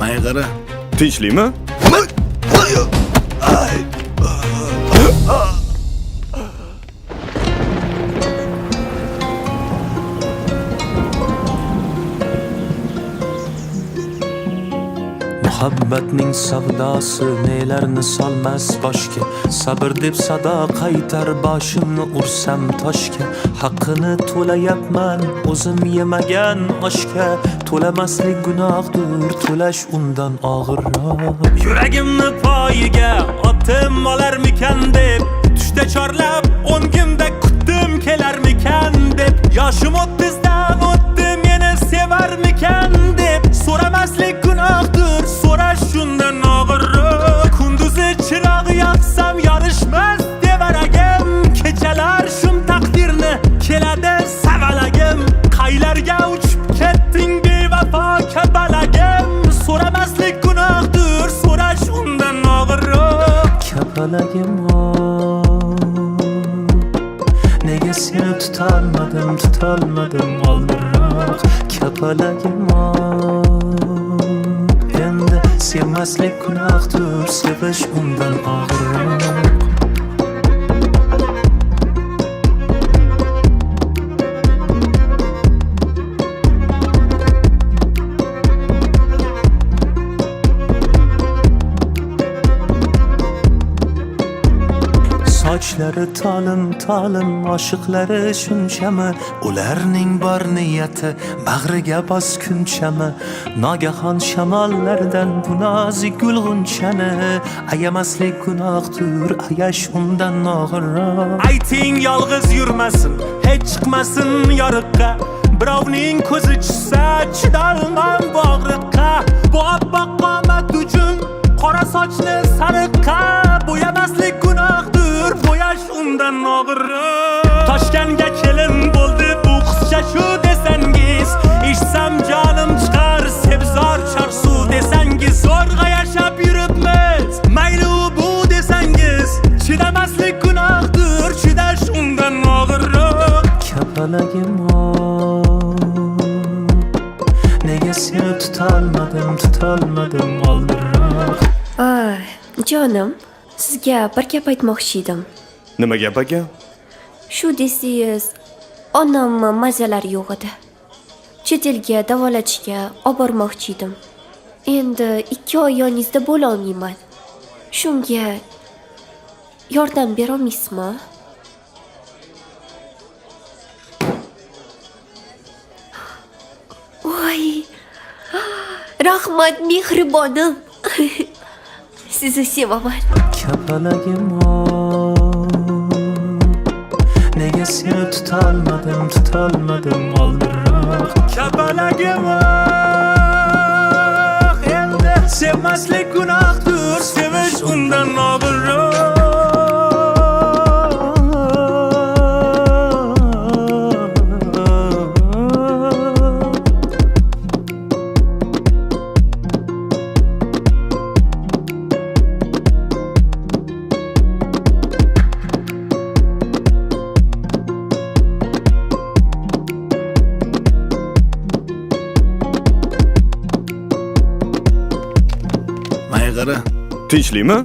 Mayg'ara, tinchlikmi? Muhabbatning savdosi nelarni solmas boshga, sabr deb sado qaytar boshimni ursam toshga. Haqqini to'layapman o'zim yemagan oshga, to'lamaslik gunohdir, to'lash undan og'irroq. Yuragimni poyiga otim olarmikan deb, tushda chorlab o'ngimda kutdim kelarmikan deb, yoshim 30dan o'tdi meni sevarmikan deb, so'ramaslik gunohdir, so'rash shundan og'irroq. Kunduzi chiroq yoqsam yorishmas devaragim, kechalar shum taqdirni keladi savalagim. Qaylarga uchib ketding bevafo kapalagim, so'ramaslik gunohdir, so'rash undan og'irroq. Kapalagim nega seni tutolmadim oldinroq. Kapalagim endi sevmaslik gunohdir, sevish undan og'irroq. Sochlari tolim oshiqlari shunchami, ularning bor niyati bag'riga boskunchami. Nogahon shamollardan bu nozik gulg'unchani, ayamaslik gunohdir, ayash undan og'irroq. Ayting yolg'iz yurmasin, hech chiqmasin yoriqqa, birovning ko'zi tushsa chidolmam bog'riqqa. Bu oppoq qomat uchun qora sochni sariqqa, bo'yamaslik gunohdir, bo'yash undan og'irroq. Toshkentga kelin bo'ldi bu qizcha shu desangiz, eshitsam jonim chiqar sebzor chorsu desangiz. Zo'rg'a yashab yuribmiz mayli u bu desangiz, chidamaslik gunohdir, chidash undan og'irroq. Kapalagim nega seni tutolmadim oldinroq. Ay, jonim, sizga bir gap aytmoqchi edim. Nima gap aka? Shu desangiz, onam mazalari yo'q edi. Chet elga davolatishga olib bormoqchi edim. Endi 2 oy yoningizda bo'la olmayman. Shunga yordam bera olmaysizmi? Voy! Rahmat mehribonim. Sizni sevaman. Kapalagim nega seni tutolmadim oldinroq. Kapalagim endi sevmaslik gunohdir, sevish undan og'irroq. Mayg'ara, tinchlikmi?